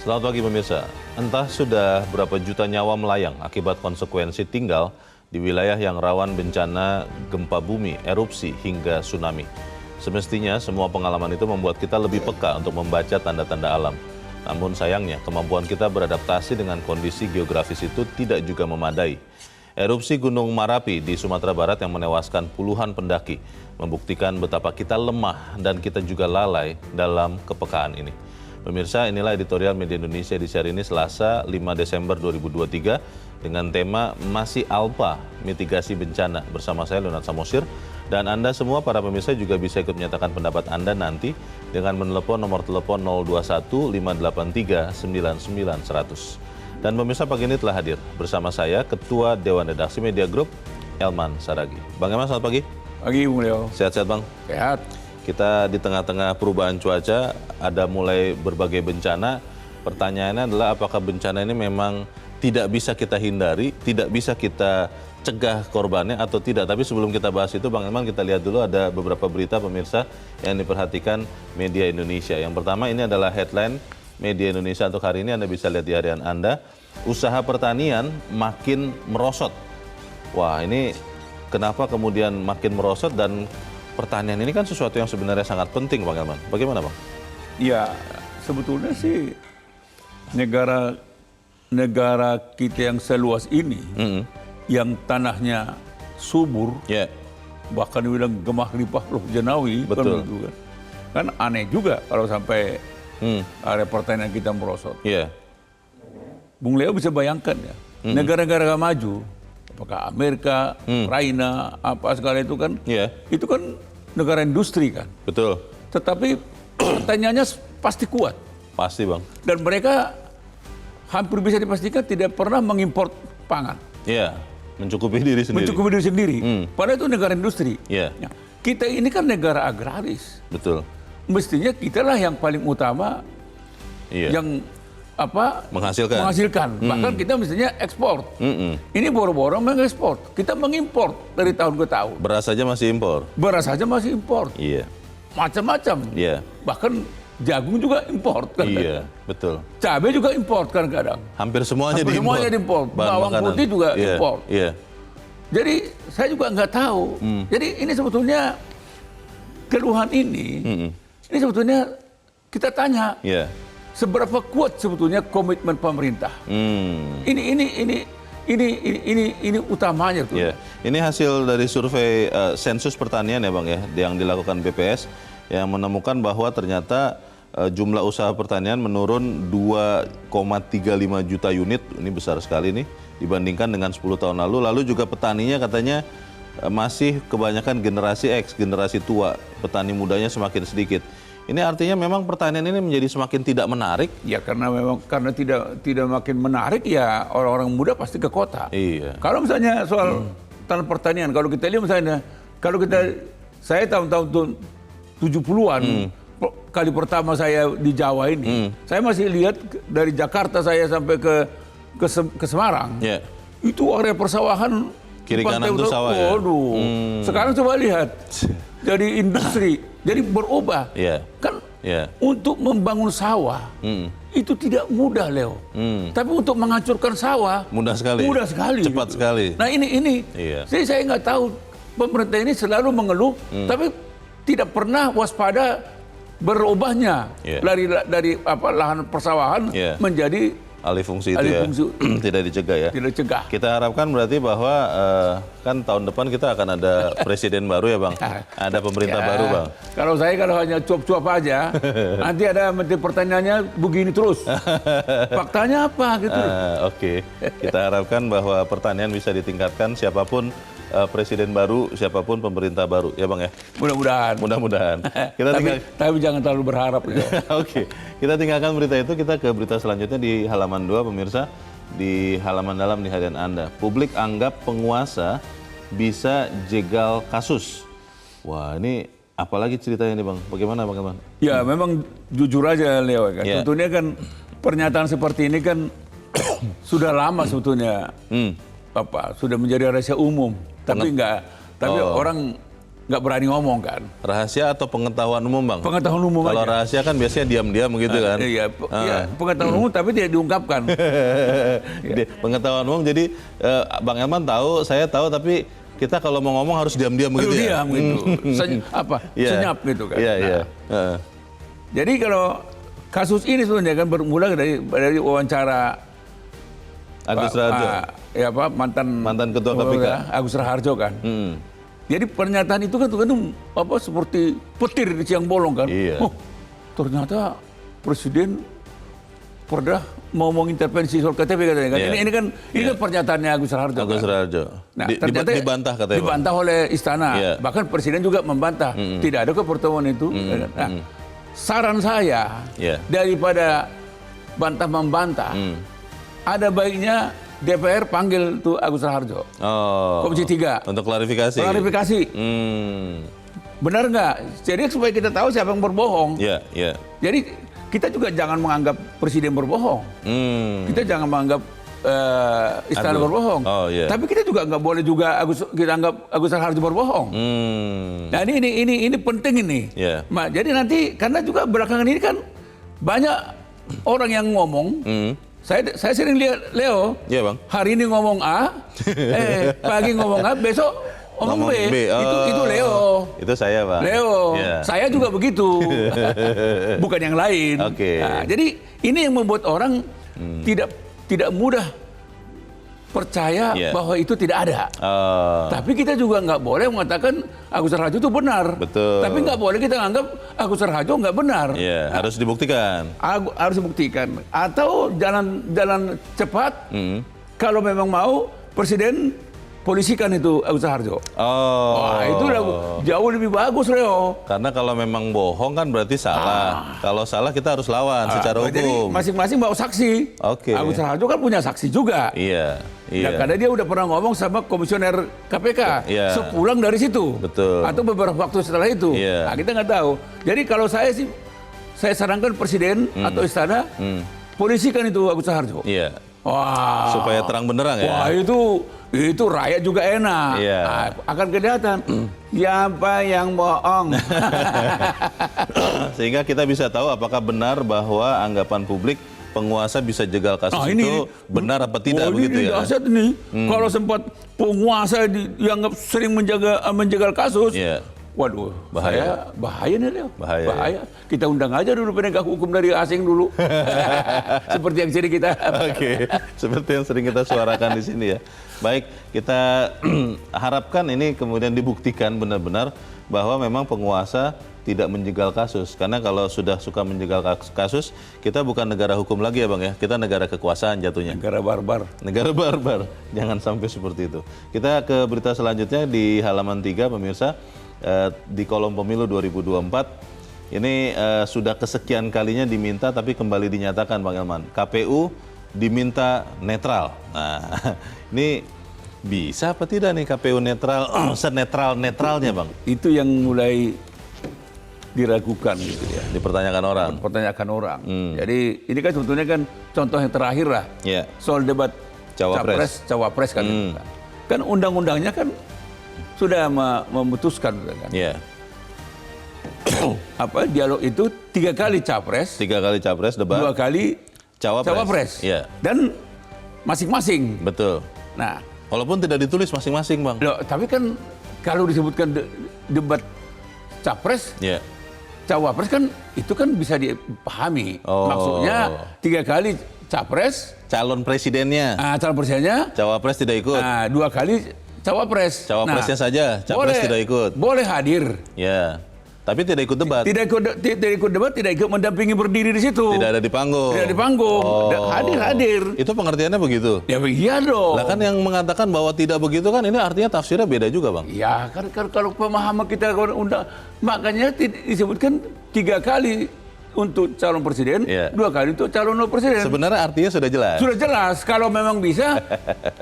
Selamat pagi pemirsa. Entah sudah berapa juta nyawa melayang akibat konsekuensi tinggal di wilayah yang rawan bencana gempa bumi, erupsi, hingga tsunami. Semestinya semua pengalaman itu membuat kita lebih peka untuk membaca tanda-tanda alam. Namun sayangnya kemampuan kita beradaptasi dengan kondisi geografis itu tidak juga memadai. Erupsi Gunung Marapi di Sumatera Barat yang menewaskan puluhan pendaki membuktikan betapa kita lemah dan kita juga lalai dalam kepekaan ini. Pemirsa, inilah editorial Media Indonesia di hari ini Selasa 5 Desember 2023 dengan tema Masih Alpa, Mitigasi Bencana bersama saya Leonard Samosir. Dan Anda semua para pemirsa juga bisa ikut menyatakan pendapat Anda nanti dengan menelepon nomor telepon 021 583 99 100. Dan pemirsa pagi ini telah hadir bersama saya Ketua Dewan Redaksi Media Group Elman Saragih. Bang Elman, selamat pagi. Pagi, Bung Leo. Sehat-sehat Bang? Sehat. Kita di tengah-tengah perubahan cuaca, ada mulai berbagai bencana. Pertanyaannya adalah apakah bencana ini memang tidak bisa kita hindari, tidak bisa kita cegah korbannya atau tidak. Tapi sebelum kita bahas itu, Bang Elman, kita lihat dulu ada beberapa berita pemirsa yang diperhatikan Media Indonesia. Yang pertama ini adalah headline Media Indonesia untuk hari ini, Anda bisa lihat di harian Anda. Usaha pertanian makin merosot. Wah, ini kenapa kemudian makin merosot, dan pertanian ini kan sesuatu yang sebenarnya sangat penting, Bang Elman. Bagaimana, Bang? Ya, sebetulnya sih negara kita yang seluas ini, yang tanahnya subur, bahkan dibilang gemah limpah loh jenawi, betul. Kan aneh juga kalau sampai area pertanian kita merosot. Bung Leo bisa bayangkan ya, negara-negara maju, apakah Amerika, Ukraina, apa segala itu kan, itu kan negara industri kan. Betul. Tetapi pertanyaannya pasti kuat. Pasti, Bang. Dan mereka hampir bisa dipastikan tidak pernah mengimpor pangan. Iya, mencukupi diri sendiri. Mencukupi diri sendiri. Padahal itu negara industri. Ya, kita ini kan negara agraris. betul. Mestinya kitalah yang paling utama, yang menghasilkan. Bahkan kita mestinya ekspor. Ini boro-boro mengekspor. Kita mengimpor dari tahun ke tahun. Beras saja masih impor. Beras saja masih impor. Iya. Macam-macam. Iya. Bahkan jagung juga impor. Kan? Iya, betul. Cabai juga impor kadang-kadang. Hampir semuanya Hampir diimpor. semuanya diimpor. Bawang putih juga impor. Iya. Jadi saya juga nggak tahu. Jadi ini sebetulnya keluhan ini sebetulnya kita tanya. Iya. Seberapa kuat sebetulnya komitmen pemerintah? Ini utamanya tuh. Yeah. Ini hasil dari survei sensus pertanian ya, Bang, ya, yang dilakukan BPS yang menemukan bahwa ternyata jumlah usaha pertanian menurun 2,35 juta unit. Ini besar sekali nih dibandingkan dengan 10 tahun lalu. Lalu juga petaninya katanya masih kebanyakan generasi X, generasi tua. Petani mudanya semakin sedikit. Ini artinya memang pertanian ini menjadi semakin tidak menarik. Ya karena tidak makin menarik ya orang-orang muda pasti ke kota. Iya. Kalau misalnya soal tanah pertanian, kalau kita lihat misalnya, saya tahun-tahun 70-an, kali pertama saya di Jawa ini, saya masih lihat dari Jakarta saya sampai ke Semarang, itu area persawahan kiri kanan itu sawah ya. Waduh, sekarang coba lihat, jadi industri. Jadi berubah, kan untuk membangun sawah itu tidak mudah, Leo. Tapi untuk menghancurkan sawah mudah sekali, cepat gitu. sekali. Nah ini, jadi saya nggak tahu, pemerintah ini selalu mengeluh, tapi tidak pernah waspada berubahnya dari lahan persawahan menjadi alih fungsi itu tidak dicegah ya. Tidak dicegah. Kita harapkan berarti bahwa kan tahun depan kita akan ada presiden baru ya, Bang. Ada pemerintah baru, Bang. Kalau hanya cuap-cuap aja, nanti ada menteri pertaniannya begini terus. Faktanya apa gitu. Oke. Kita harapkan bahwa pertanian bisa ditingkatkan siapapun presiden baru, siapapun pemerintah baru, ya Bang ya. Mudah-mudahan. Tapi jangan terlalu berharap. Oke. Kita tinggalkan berita itu, kita ke berita selanjutnya di halaman 2, pemirsa. Di halaman dalam di harian Anda. Publik anggap penguasa bisa jegal kasus. Wah, ini apalagi ceritanya nih, Bang? Bagaimana, Bang Elman? Ya, memang jujur aja, Leo. Kan. Sebetulnya kan pernyataan seperti ini kan sudah lama sebetulnya sudah menjadi rahasia umum. Tapi orang nggak berani ngomong kan. Rahasia atau pengetahuan umum, Bang? Pengetahuan umum Kalau aja. rahasia kan biasanya diam-diam gitu kan. Iya, iya, pengetahuan umum tapi tidak diungkapkan. Pengetahuan umum, jadi Bang Elman tahu, saya tahu, tapi kita kalau mau ngomong harus diam-diam begitu ya? Diam gitu. Iya. Senyap gitu kan. Iya, Nah, iya. jadi kalau kasus ini sebenarnya kan bermula dari wawancara Agus Raharjo. mantan Ketua KPK. Agus Raharjo kan. Jadi pernyataan itu kan seperti petir di siang bolong kan. Iya. Oh, ternyata presiden pernah mau mengintervensi soal KTP katanya kan. Iya. Ini kan pernyataannya Agus Raharjo. Agus kan? Raharjo. Nah, ternyata Dibantah katanya, Bang. dibantah oleh istana. Iya. Bahkan presiden juga membantah. Tidak ada kok pertemuan itu. Nah, saran saya Iya. daripada bantah-membantah, ada baiknya DPR panggil tuh Agus Raharjo. Oh. Komisi 3. Untuk klarifikasi. Klarifikasi. Benar nggak? Jadi supaya kita tahu siapa yang berbohong. Iya, iya. Jadi kita juga jangan menganggap presiden berbohong. Kita jangan menganggap istana berbohong. Oh, iya. Tapi kita juga nggak boleh juga kita anggap Agus Raharjo berbohong. Nah ini penting ini. Iya. Jadi nanti karena juga belakangan ini kan banyak orang yang ngomong. Saya sering lihat Leo. Iya, Bang. Hari ini ngomong A, pagi ngomong A, besok ngomong B. Itu Leo. Itu saya, Bang. Leo, Iya. saya juga begitu, bukan yang lain. Oke. Nah, jadi ini yang membuat orang tidak mudah percaya Iya. bahwa itu tidak ada. Oh. Tapi kita juga nggak boleh mengatakan Agus Raharjo itu benar. Betul. Tapi nggak boleh kita anggap Agus Raharjo nggak benar. Iya, harus dibuktikan. Harus dibuktikan. Atau jalan cepat. Kalau memang mau presiden polisikan itu Agus Raharjo. Oh. Wah, itu jauh lebih bagus, Leo. Karena kalau memang bohong kan berarti salah. Kalau salah kita harus lawan secara Jadi hukum. masing-masing bawa saksi. Oke. Agus Raharjo kan punya saksi juga. Iya, iya. Ya, karena dia udah pernah ngomong sama komisioner KPK. Iya. Sepulang dari situ. Betul. Atau beberapa waktu setelah itu. Iya. Nah, kita nggak tahu. Jadi kalau saya sarankan presiden atau istana polisikan itu Agus Raharjo. Iya. Wah. Supaya terang benderang ya. Wah, itu rakyat juga enak. Iya. Nah, akan kelihatan siapa yang bohong. Sehingga kita bisa tahu apakah benar bahwa anggapan publik penguasa bisa jegal kasus itu benar apa tidak begitu ini ya? dahsyat nih. Kalau sempat penguasa dianggap sering menjegal kasus. Iya. Waduh, Bahaya. bahaya nih Leo. Bahaya, Bahaya. Kita undang aja dulu penegak hukum dari asing dulu. Seperti yang sini kita. Oke, seperti yang sering kita suarakan di sini ya. Baik, kita harapkan ini kemudian dibuktikan benar-benar bahwa memang penguasa tidak menjegal kasus. Karena kalau sudah suka menjegal kasus, kita bukan negara hukum lagi ya Bang ya. Kita negara kekuasaan jatuhnya. Negara barbar. Negara barbar. Jangan sampai seperti itu. Kita ke berita selanjutnya di halaman 3 pemirsa. Di kolom pemilu 2024 ini sudah kesekian kalinya diminta tapi kembali dinyatakan Bang Elman, KPU diminta netral. Nah ini bisa apa tidak nih KPU netral, senetral-netralnya Bang? Itu yang mulai diragukan gitu ya. Dipertanyakan orang. Pertanyakan orang. Jadi ini kan sebetulnya kan contoh yang terakhir lah. Iya. Soal debat Cawapres kan. Kan undang-undangnya kan sudah memutuskan kan. Iya. Dialog itu 3 kali Capres, 3 kali Capres, debat 2 kali Cawapres. Iya. Dan masing-masing. Betul. Nah, Walaupun tidak ditulis masing-masing Bang. loh, tapi kan kalau disebutkan debat Capres, Iya. Cawapres kan itu kan bisa dipahami. Oh. Maksudnya 3 kali Capres, Calon presidennya, calon presidennya, Cawapres tidak ikut. 2 kali Cawapres. Cawapresnya saja, Capres tidak ikut. Boleh hadir. Ya, tapi tidak ikut debat. Tidak ikut debat, tidak ikut mendampingi berdiri di situ. Tidak ada di panggung. Tidak di panggung. Hadir. Itu pengertiannya begitu. Ya iya dong. Lah kan yang mengatakan bahwa tidak begitu kan ini artinya tafsirnya beda juga Bang. Ya kan kalau pemahaman kita undang, makanya disebutkan 3 kali untuk calon presiden, Iya. 2 kali untuk calon wakil presiden. Sebenarnya artinya sudah jelas. Sudah jelas kalau memang bisa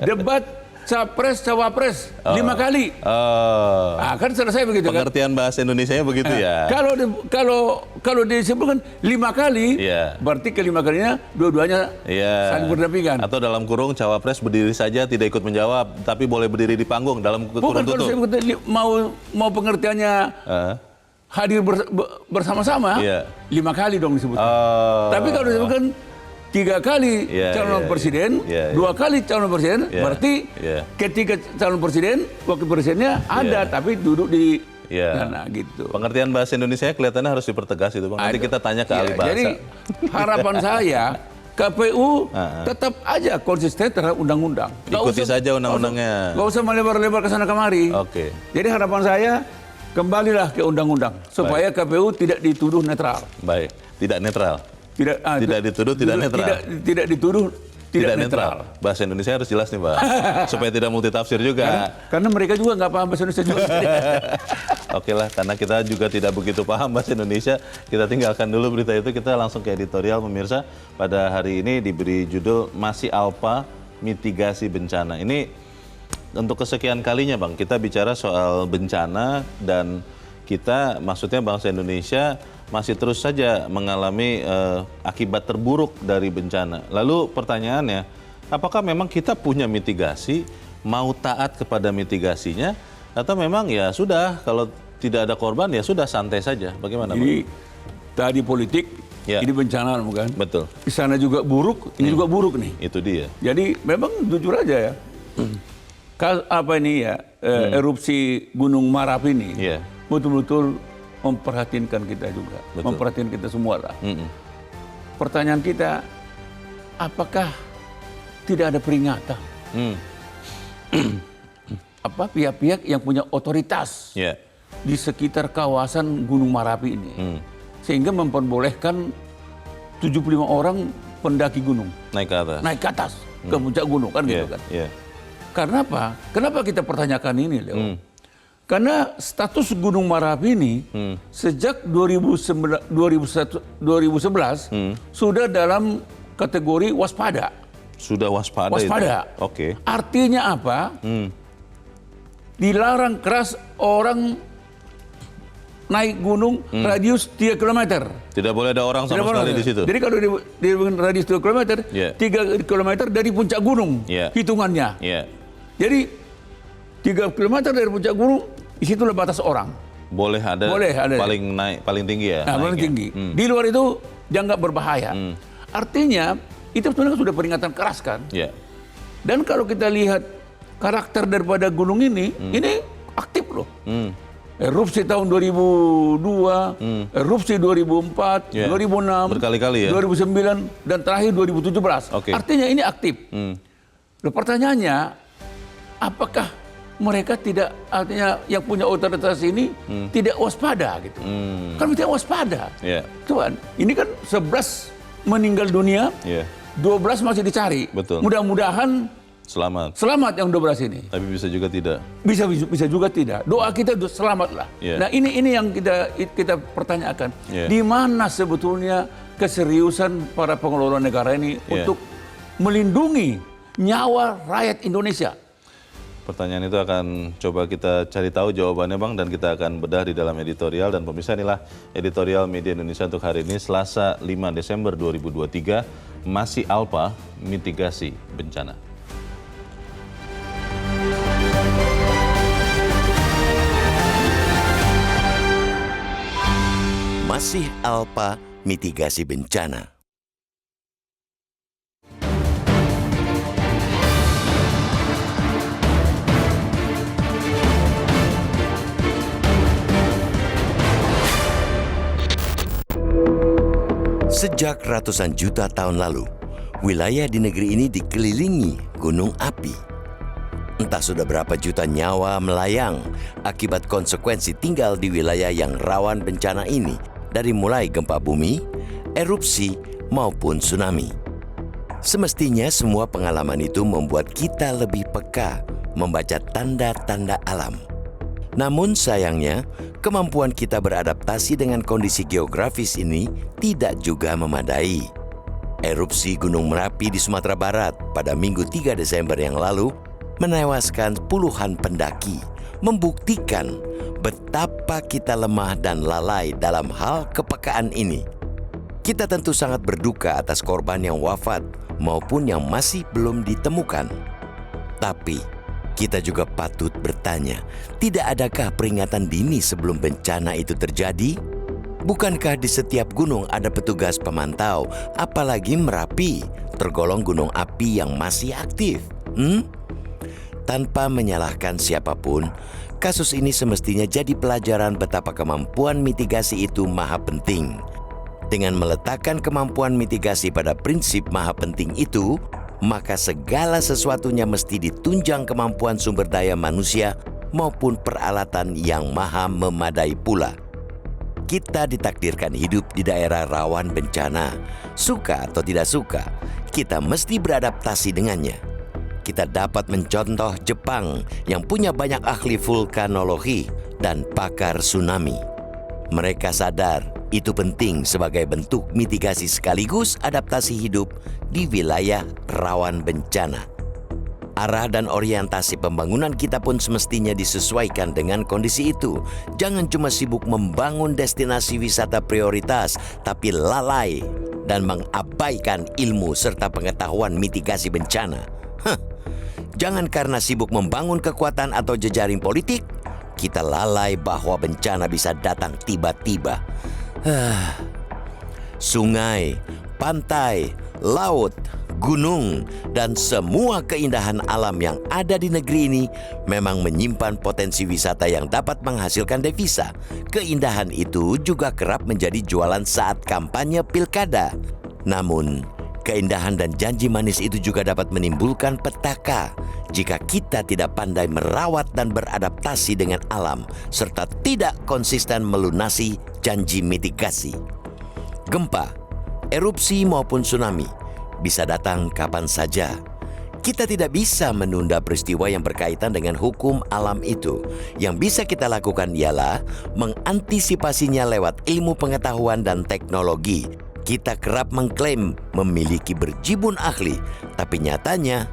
debat capres, cawapres 5 kali. Kan selesai begitu kan? Pengertian bahasa Indonesianya begitu ya. Kalau disebutkan 5 kali, Iya. berarti kelima kalinya dua-duanya saling berdampingan. Atau dalam kurung cawapres berdiri saja tidak ikut menjawab, tapi boleh berdiri di panggung dalam kurung Bukan kalau tutup. saya mau pengertiannya hadir bersama-sama, 5 kali dong disebutkan. Tapi kalau disebutkan 3 kali calon presiden, 2 kali calon presiden, berarti ketika calon presiden, wakil presidennya ada, tapi duduk di sana gitu. Pengertian bahasa Indonesia kelihatannya harus dipertegas itu, Bang. Nanti kita tanya ke ahli bahasa. Jadi harapan saya KPU tetap aja konsisten terhadap undang-undang. Ikuti saja undang-undangnya. Nggak usah melebar-lebar ke sana kemari. Oke. Jadi harapan saya kembalilah ke undang-undang supaya KPU tidak dituduh netral. Baik, tidak netral. Tidak dituduh tidak netral. Tidak dituduh tidak netral. Bahasa Indonesia harus jelas nih, Pak. Supaya tidak multitafsir juga. Karena mereka juga nggak paham bahasa Indonesia juga. Oke lah, karena kita juga tidak begitu paham bahasa Indonesia, kita tinggalkan dulu berita itu, kita langsung ke editorial pemirsa. Pada hari ini diberi judul Masih Alpa Mitigasi Bencana. Ini untuk kesekian kalinya, Bang, kita bicara soal bencana dan kita, maksudnya bangsa Indonesia masih terus saja mengalami akibat terburuk dari bencana. Lalu pertanyaannya, apakah memang kita punya mitigasi, mau taat kepada mitigasinya, atau memang ya sudah, kalau tidak ada korban ya sudah santai saja? Bagaimana, Bang? Jadi tadi politik, ini bencana bukan? Betul. Di sana juga buruk, ini juga buruk nih. Itu dia. Jadi memang jujur aja ya, erupsi Gunung Merapi ini betul-betul memperhatinkan kita juga, memperhatinkan kita semua lah. Pertanyaan kita, apakah tidak ada peringatan? Apa pihak-pihak yang punya otoritas di sekitar kawasan Gunung Merapi ini, sehingga memperbolehkan 75 orang pendaki gunung naik ke atas, ke puncak gunung kan gitu kan? Karena apa? Kenapa kita pertanyakan ini, Leo? Karena status Gunung Merapi ini sejak 2011 sudah dalam kategori waspada. Sudah waspada. Waspada. Itu? Oke. Artinya apa? Dilarang keras orang naik gunung radius 3 km. Tidak boleh ada orang sama sekali di situ. Jadi kalau di radius 3 km, 3 km dari puncak gunung hitungannya. Jadi 3 km dari puncak gunung, disitulah batas orang. Boleh ada paling tinggi ya? Paling tinggi. Di luar itu dianggap berbahaya. Artinya itu sebenarnya sudah peringatan keras kan? Dan kalau kita lihat karakter daripada gunung ini aktif loh. Erupsi tahun 2002, erupsi 2004, 2006, berkali-kali ya? 2009, dan terakhir 2017. Artinya ini aktif. Loh, pertanyaannya, apakah mereka tidak, artinya yang punya otoritas ini tidak waspada gitu? Kan tidak waspada. Tuhan, ini kan 11 meninggal dunia, 12 masih dicari. Mudah-mudahan selamat yang 12 ini. Tapi bisa juga tidak. Bisa juga tidak. Doa kita selamatlah. Nah ini yang kita pertanyakan. Di mana sebetulnya keseriusan para pengelola negara ini untuk melindungi nyawa rakyat Indonesia? Pertanyaan itu akan coba kita cari tahu jawabannya, Bang, dan kita akan bedah di dalam editorial. Dan pemirsa, inilah editorial Media Indonesia untuk hari ini, Selasa 5 Desember 2023, Masih Alpa Mitigasi Bencana. Masih Alpa Mitigasi Bencana. Sejak ratusan juta tahun lalu, wilayah di negeri ini dikelilingi gunung api. Entah sudah berapa juta nyawa melayang akibat konsekuensi tinggal di wilayah yang rawan bencana ini, dari mulai gempa bumi, erupsi, maupun tsunami. Semestinya semua pengalaman itu membuat kita lebih peka membaca tanda-tanda alam. Namun sayangnya, kemampuan kita beradaptasi dengan kondisi geografis ini tidak juga memadai. Erupsi Gunung Merapi di Sumatera Barat pada Minggu 3 Desember yang lalu menewaskan puluhan pendaki, membuktikan betapa kita lemah dan lalai dalam hal kepekaan ini. Kita tentu sangat berduka atas korban yang wafat maupun yang masih belum ditemukan. Tapi kita juga patut bertanya, tidak adakah peringatan dini sebelum bencana itu terjadi? Bukankah di setiap gunung ada petugas pemantau, apalagi Merapi, tergolong gunung api yang masih aktif? Tanpa menyalahkan siapapun, kasus ini semestinya jadi pelajaran betapa kemampuan mitigasi itu maha penting. Dengan meletakkan kemampuan mitigasi pada prinsip maha penting itu, maka segala sesuatunya mesti ditunjang kemampuan sumber daya manusia maupun peralatan yang maha memadai pula. Kita ditakdirkan hidup di daerah rawan bencana. Suka atau tidak suka, kita mesti beradaptasi dengannya. Kita dapat mencontoh Jepang yang punya banyak ahli vulkanologi dan pakar tsunami. Mereka sadar itu penting sebagai bentuk mitigasi sekaligus adaptasi hidup di wilayah rawan bencana. Arah dan orientasi pembangunan kita pun semestinya disesuaikan dengan kondisi itu. Jangan cuma sibuk membangun destinasi wisata prioritas, tapi lalai dan mengabaikan ilmu serta pengetahuan mitigasi bencana. Jangan karena sibuk membangun kekuatan atau jejaring politik, kita lalai bahwa bencana bisa datang tiba-tiba. Sungai, pantai, laut, gunung, dan semua keindahan alam yang ada di negeri ini memang menyimpan potensi wisata yang dapat menghasilkan devisa. Keindahan itu juga kerap menjadi jualan saat kampanye pilkada. Namun, keindahan dan janji manis itu juga dapat menimbulkan petaka jika kita tidak pandai merawat dan beradaptasi dengan alam serta tidak konsisten melunasi janji mitigasi. Gempa, erupsi maupun tsunami bisa datang kapan saja. Kita tidak bisa menunda peristiwa yang berkaitan dengan hukum alam itu. Yang bisa kita lakukan ialah mengantisipasinya lewat ilmu pengetahuan dan teknologi. Kita kerap mengklaim memiliki berjibun ahli, tapi nyatanya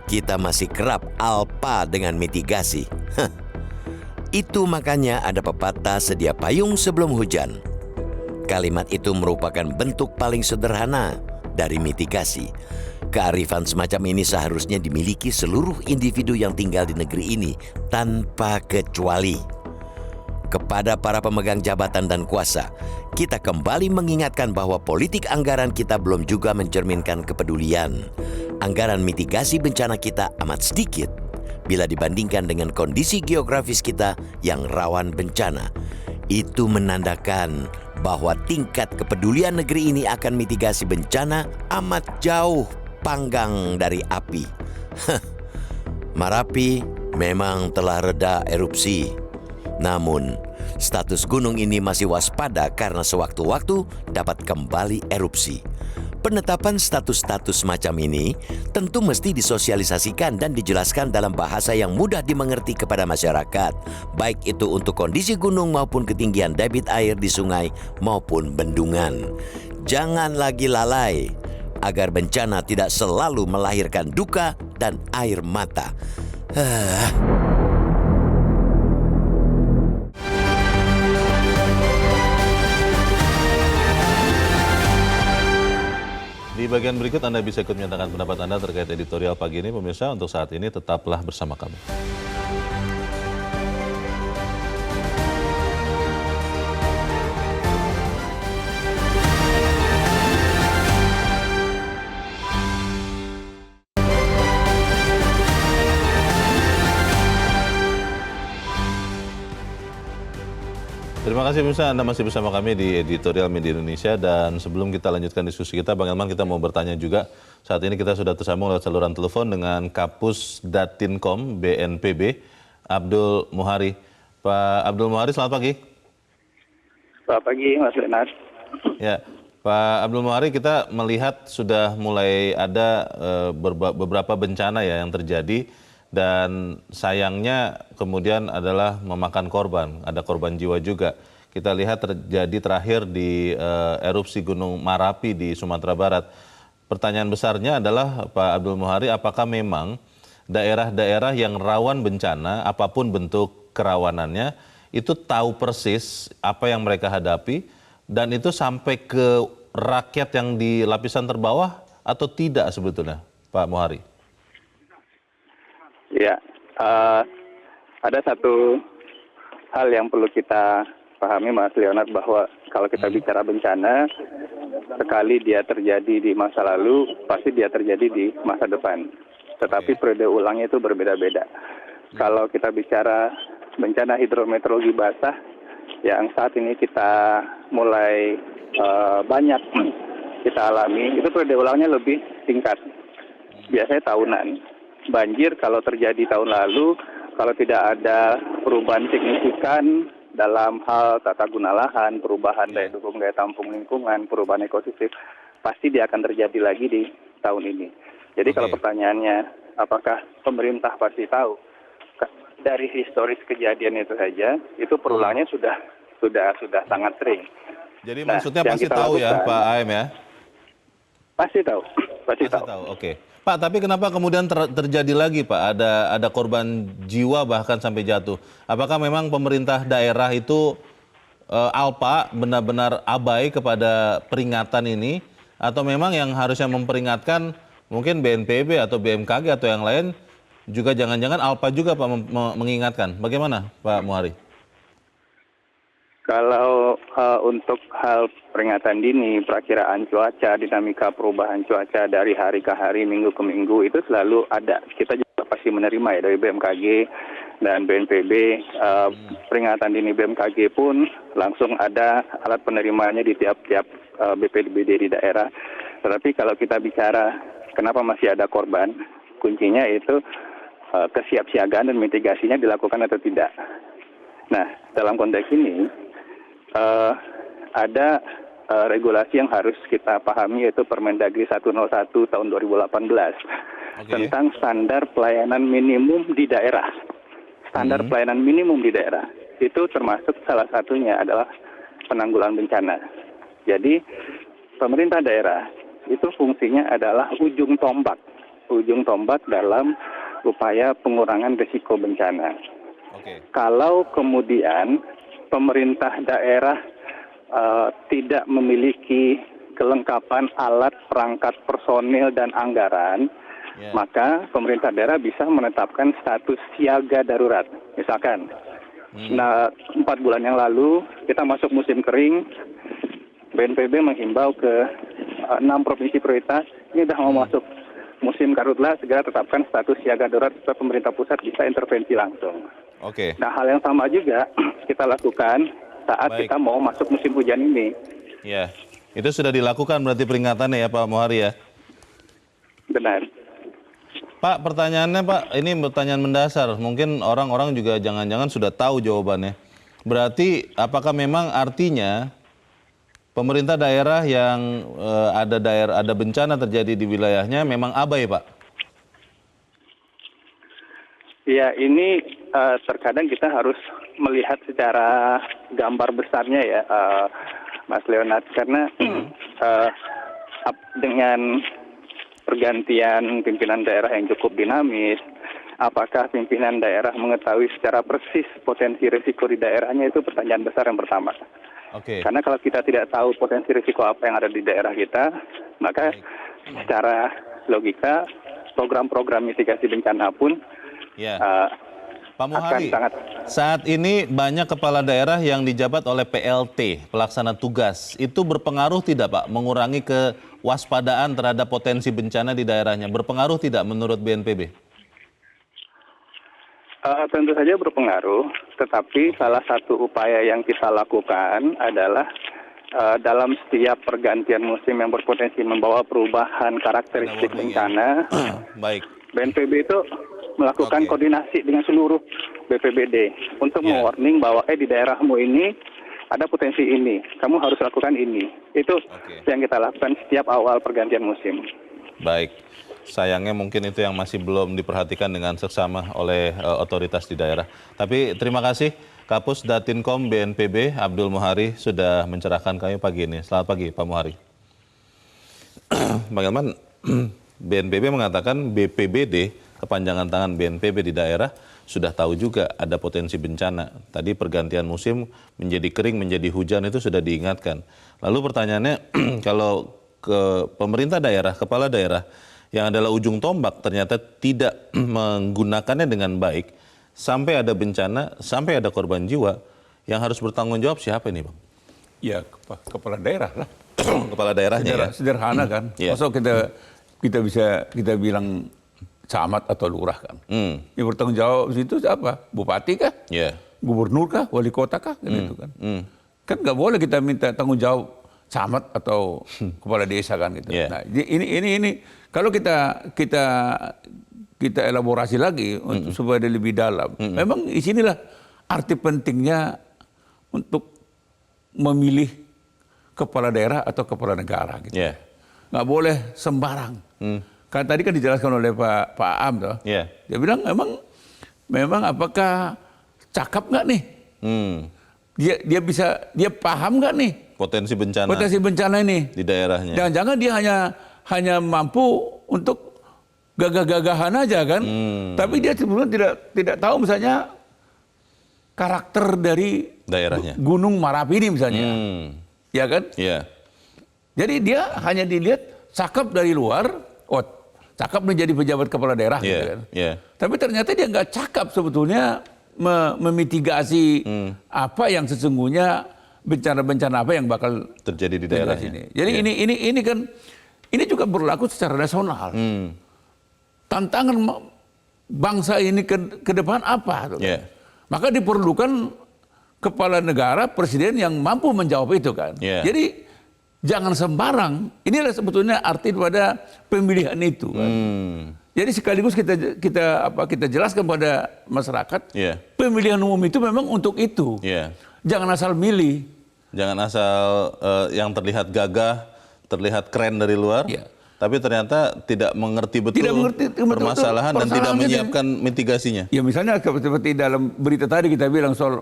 kita masih kerap alpa dengan mitigasi. Itu makanya ada pepatah sedia payung sebelum hujan. Kalimat itu merupakan bentuk paling sederhana dari mitigasi. Kearifan semacam ini seharusnya dimiliki seluruh individu yang tinggal di negeri ini tanpa kecuali. Kepada para pemegang jabatan dan kuasa, kita kembali mengingatkan bahwa politik anggaran kita belum juga mencerminkan kepedulian. Anggaran mitigasi bencana kita amat sedikit bila dibandingkan dengan kondisi geografis kita yang rawan bencana. Itu menandakan bahwa tingkat kepedulian negeri ini akan mitigasi bencana amat jauh panggang dari api. Merapi memang telah reda erupsi, namun status gunung ini masih waspada karena sewaktu-waktu dapat kembali erupsi. Penetapan status-status semacam ini tentu mesti disosialisasikan dan dijelaskan dalam bahasa yang mudah dimengerti kepada masyarakat, baik itu untuk kondisi gunung maupun ketinggian debit air di sungai maupun bendungan. Jangan lagi lalai agar bencana tidak selalu melahirkan duka dan air mata. Di bagian berikut Anda bisa ikut menyatakan pendapat Anda terkait editorial pagi ini. Pemirsa, untuk saat ini tetaplah bersama kami. Terima kasih pemirsa, Anda masih bersama kami di Editorial Media Indonesia, dan sebelum kita lanjutkan diskusi kita, Bang Elman, kita mau bertanya juga. Saat ini kita sudah tersambung lewat saluran telepon dengan Kapus Datinkom BNPB, Abdul Muhari. Pak Abdul Muhari, selamat pagi. Selamat pagi, Mas Lenar. Ya, Pak Abdul Muhari, kita melihat sudah mulai ada beberapa bencana ya yang terjadi. Dan sayangnya kemudian adalah memakan korban, ada korban jiwa juga. Kita lihat terjadi terakhir di erupsi Gunung Merapi di Sumatera Barat. Pertanyaan besarnya adalah Pak Abdul Muhari, apakah memang daerah-daerah yang rawan bencana, apapun bentuk kerawanannya, itu tahu persis apa yang mereka hadapi, dan itu sampai ke rakyat yang di lapisan terbawah atau tidak sebetulnya, Pak Muhari? Ya, ada satu hal yang perlu kita pahami, Mas Leonard, bahwa kalau kita bicara bencana, sekali dia terjadi di masa lalu, pasti dia terjadi di masa depan. Tetapi periode ulangnya itu berbeda-beda. Kalau kita bicara bencana hidrometeorologi basah, yang saat ini kita mulai banyak kita alami, itu periode ulangnya lebih singkat. Biasanya tahunan. Banjir kalau terjadi tahun lalu, kalau tidak ada perubahan signifikan dalam hal tata guna lahan, perubahan daya dukung daya tampung lingkungan, perubahan ekosistem, pasti dia akan terjadi lagi di tahun ini. Jadi kalau pertanyaannya, apakah pemerintah pasti tahu? Dari historis kejadian itu saja, itu perulangnya sudah sangat sering. Jadi Nah, maksudnya yang pasti kita tahu ya, lakukan- Pak Aem ya? Pasti tahu, pasti tahu. Oke. Pak, tapi kenapa kemudian terjadi lagi, Pak? Ada korban jiwa bahkan sampai jatuh. Apakah memang pemerintah daerah itu alpa, benar-benar abai kepada peringatan ini, atau memang yang harusnya memperingatkan mungkin BNPB atau BMKG atau yang lain juga jangan-jangan alpa juga, Pak, mengingatkan? Bagaimana, Pak Muhari? Kalau untuk hal peringatan dini, perakiraan cuaca, dinamika perubahan cuaca dari hari ke hari, minggu ke minggu, itu selalu ada. Kita juga pasti menerima ya dari BMKG dan BNPB. Peringatan dini BMKG pun langsung ada alat penerimanya di tiap-tiap BPBD di daerah. Tetapi kalau kita bicara kenapa masih ada korban, kuncinya itu kesiapsiagaan dan mitigasinya dilakukan atau tidak. Nah, dalam konteks ini, ada regulasi yang harus kita pahami, yaitu Permendagri 101 tahun 2018 tentang standar pelayanan minimum di daerah. Standar pelayanan minimum di daerah itu termasuk salah satunya adalah penanggulangan bencana. Jadi pemerintah daerah itu fungsinya adalah ujung tombak dalam upaya pengurangan risiko bencana. Kalau kemudian pemerintah daerah tidak memiliki kelengkapan alat, perangkat, personil, dan anggaran, maka pemerintah daerah bisa menetapkan status siaga darurat. Misalkan, 4 bulan yang lalu kita masuk musim kering, BNPB menghimbau ke 6 provinsi prioritas, ini sudah mau masuk musim karhutlah, segera tetapkan status siaga darurat supaya pemerintah pusat bisa intervensi langsung. Nah, hal yang sama juga kita lakukan saat kita mau masuk musim hujan ini. Ya, itu sudah dilakukan berarti peringatannya ya, Pak Muhari ya? Benar. Pak, pertanyaannya Pak, ini pertanyaan mendasar. Mungkin orang-orang juga jangan-jangan sudah tahu jawabannya. Berarti apakah memang artinya pemerintah daerah yang ada bencana terjadi di wilayahnya memang abai, Pak? Ya, ini terkadang kita harus melihat secara gambar besarnya ya, Mas Leonard. Karena dengan pergantian pimpinan daerah yang cukup dinamis, apakah pimpinan daerah mengetahui secara persis potensi risiko di daerahnya, itu pertanyaan besar yang pertama. Karena kalau kita tidak tahu potensi risiko apa yang ada di daerah kita, maka secara logika program-program mitigasi bencana pun Pak Muhari, saat ini banyak kepala daerah yang dijabat oleh PLT, pelaksana tugas. Itu berpengaruh tidak, Pak, mengurangi kewaspadaan terhadap potensi bencana di daerahnya? Berpengaruh tidak menurut BNPB? Tentu saja berpengaruh, tetapi salah satu upaya yang kita lakukan adalah dalam setiap pergantian musim yang berpotensi membawa perubahan karakteristik bencana, BNPB itu melakukan koordinasi dengan seluruh BPBD untuk mewarning bahwa di daerahmu ini ada potensi ini, kamu harus lakukan ini. Itu yang kita lakukan setiap awal pergantian musim. Baik, sayangnya mungkin itu yang masih belum diperhatikan dengan seksama oleh otoritas di daerah. Tapi terima kasih Kapus Datinkom BNPB Abdul Muhari sudah mencerahkan kami pagi ini. Selamat pagi Pak Muhari. Bagaimana BNPB mengatakan BPBD kepanjangan tangan BNPB di daerah sudah tahu juga ada potensi bencana. Tadi pergantian musim menjadi kering, menjadi hujan itu sudah diingatkan. Lalu pertanyaannya, kalau ke pemerintah daerah, kepala daerah yang adalah ujung tombak ternyata tidak menggunakannya dengan baik, sampai ada bencana, sampai ada korban jiwa, yang harus bertanggung jawab siapa ini, Bang? Ya, kepala daerah lah. Kepala daerahnya ya? Sederhana kan. Yeah. Masa kita bilang camat atau lurah kan. Yang bertanggung jawab situ siapa? Bupati kah? Yeah. Gubernur kah? Wali kota kah? Gitu kan. Kan nggak boleh kita minta tanggung jawab camat atau kepala desa kan gitu. Yeah. Nah, ini kalau kita elaborasi lagi untuk supaya dia lebih dalam. Memang di sinilah arti pentingnya untuk memilih kepala daerah atau kepala negara gitu. Yeah. Nggak boleh sembarang. Kan tadi kan dijelaskan oleh Pak Am toh. Yeah. Dia bilang memang apakah cakap nggak nih? Dia paham nggak nih Potensi bencana potensi bencana ini di daerahnya. Jangan-jangan dia hanya mampu untuk gagah-gagahan aja kan. Tapi dia sebenarnya tidak tahu misalnya karakter dari Daerahnya. Gunung Marapi ini misalnya. Ya kan? Iya. Jadi dia hanya dilihat cakep dari luar, cakep menjadi pejabat kepala daerah gitu kan. Tapi ternyata dia nggak cakep sebetulnya memitigasi apa yang sesungguhnya bencana-bencana apa yang bakal Terjadi di daerah ini. Jadi ini kan ini juga berlaku secara nasional. Tantangan bangsa ini ke depan apa? Maka diperlukan kepala negara, presiden yang mampu menjawab itu kan. Jadi jangan sembarang. Inilah sebetulnya arti pada pemilihan itu kan. Jadi sekaligus kita jelaskan pada masyarakat, pemilihan umum itu memang untuk itu. Jangan asal milih. Jangan asal yang terlihat gagah, terlihat keren dari luar, tapi ternyata tidak mengerti betul permasalahan dan tidak menyiapkan mitigasinya. Ya misalnya seperti dalam berita tadi kita bilang soal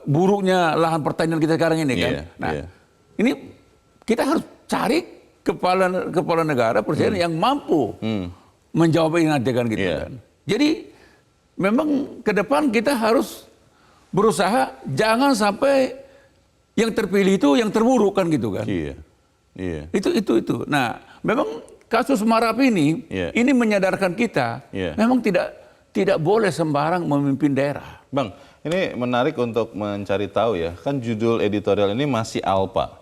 buruknya lahan pertanian kita sekarang ini kan. Ini kita harus cari kepala negara presiden yang mampu menjawab ini nanti kan gitu kan. Jadi memang ke depan kita harus berusaha jangan sampai yang terpilih itu yang terburuk kan gitu kan. Itu. Nah, memang kasus Marapi ini menyadarkan kita memang tidak boleh sembarang memimpin daerah. Bang, ini menarik untuk mencari tahu ya. Kan judul editorial ini masih ALPA.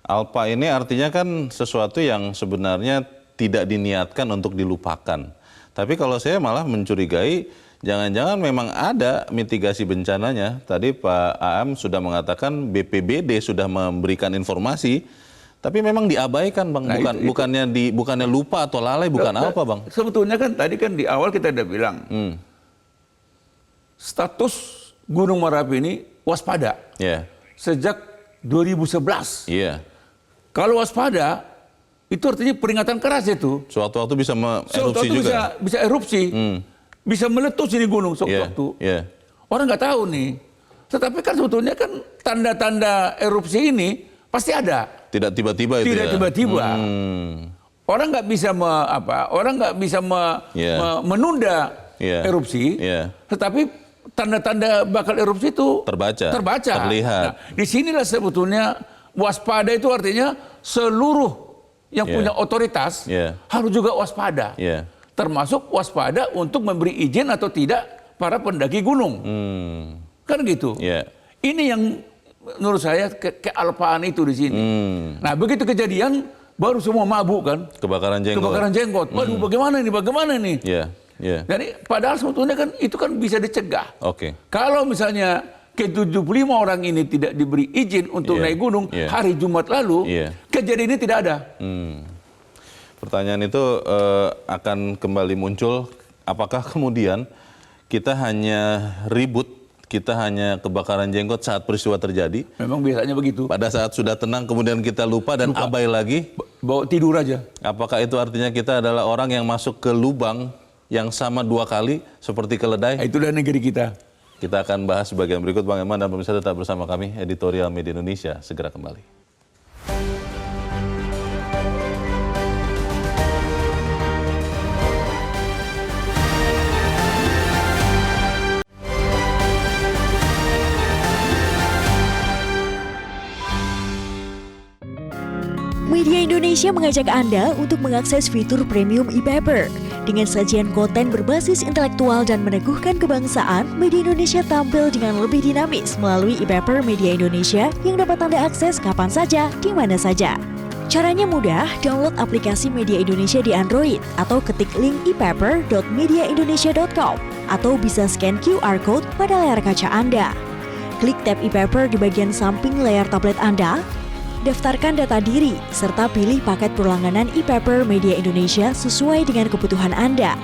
ALPA ini artinya kan sesuatu yang sebenarnya tidak diniatkan untuk dilupakan. Tapi kalau saya malah mencurigai jangan-jangan memang ada mitigasi bencananya. Tadi Pak Aam sudah mengatakan BPBD sudah memberikan informasi, tapi memang diabaikan, Bang. Bukannya lupa atau lalai, bukan apa, Bang? Sebetulnya kan tadi kan di awal kita udah bilang status Gunung Merapi ini waspada sejak 2011. Kalau waspada itu artinya peringatan keras itu. Suatu-waktu bisa erupsi juga. Bisa erupsi, bisa meletus ini gunung sewaktu. Orang nggak tahu nih. Tetapi kan sebetulnya kan tanda-tanda erupsi ini pasti ada. Tidak tiba-tiba itu. Tidak tiba-tiba. Orang nggak bisa menunda erupsi. Tetapi tanda-tanda bakal erupsi itu terbaca. Terlihat. Nah, disinilah sebetulnya waspada itu artinya seluruh yang punya otoritas harus juga waspada. Termasuk waspada untuk memberi izin atau tidak para pendaki gunung. Kan gitu. Ini yang menurut saya kealpaan itu di sini. Nah, begitu kejadian baru semua mabuk kan. Kebakaran jenggot. Waduh, bagaimana ini? Jadi padahal sebetulnya kan itu kan bisa dicegah. Kalau misalnya ke-75 orang ini tidak diberi izin untuk naik gunung hari Jumat lalu, kejadian ini tidak ada. Pertanyaan itu akan kembali muncul, apakah kemudian kita hanya ribut, kita hanya kebakaran jenggot saat peristiwa terjadi? Memang biasanya begitu. Pada saat sudah tenang kemudian kita lupa dan abai lagi? Bawa tidur aja. Apakah itu artinya kita adalah orang yang masuk ke lubang yang sama 2 kali seperti keledai? Itulah negeri kita. Kita akan bahas bagian berikut, Bang Eman, dan pemirsa tetap bersama kami, Editorial Media Indonesia segera kembali. Indonesia mengajak Anda untuk mengakses fitur premium e-paper. Dengan sajian konten berbasis intelektual dan meneguhkan kebangsaan, Media Indonesia tampil dengan lebih dinamis melalui e-paper Media Indonesia yang dapat Anda akses kapan saja, di mana saja. Caranya mudah, download aplikasi Media Indonesia di Android atau ketik link epaper.mediaindonesia.com atau bisa scan QR code pada layar kaca Anda. Klik tab e-paper di bagian samping layar tablet Anda, daftarkan data diri, serta pilih paket berlangganan e-paper Media Indonesia sesuai dengan kebutuhan Anda.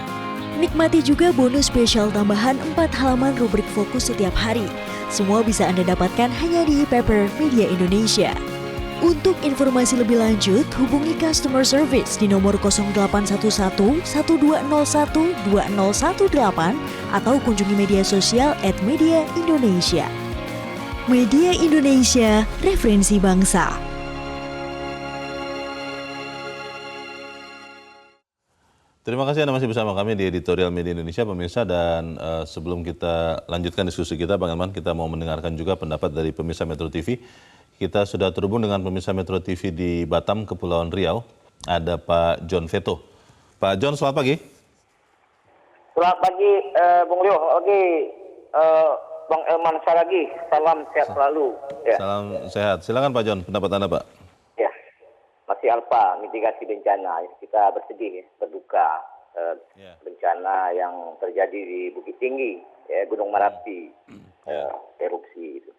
Nikmati juga bonus spesial tambahan 4 halaman rubrik fokus setiap hari. Semua bisa Anda dapatkan hanya di e-paper Media Indonesia. Untuk informasi lebih lanjut, hubungi customer service di nomor 0811 1201 2018 atau kunjungi media sosial @mediaindonesia. Media Indonesia, referensi bangsa. Terima kasih Anda masih bersama kami di editorial Media Indonesia, pemirsa. Dan sebelum kita lanjutkan diskusi kita, Bang Elman, kita mau mendengarkan juga pendapat dari pemirsa Metro TV. Kita sudah terhubung dengan pemirsa Metro TV di Batam, Kepulauan Riau. Ada Pak John Veto. Pak John, selamat pagi. Selamat pagi, Bung Leo. Oke, Bang Elman Saragi. Salam sehat selalu. Ya. Salam sehat. Silakan Pak John, pendapat Anda, Pak. Ya, masih alfa mitigasi bencana. Kita bersedih, berduka bencana yang terjadi di Bukit Tinggi, Gunung Merapi, erupsi itu.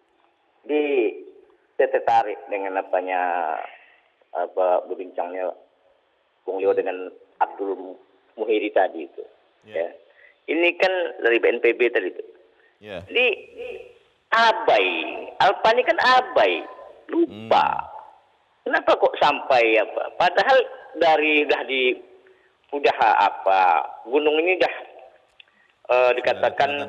Saya tertarik dengan berbincangnya Bung Leo dengan Abdul Muhyiddin tadi itu. Ya. Ini kan dari BNPB tadi itu. Jadi abai, Alfa ini kan abai, lupa. Kenapa kok sampai apa? Padahal gunung ini dah dikatakan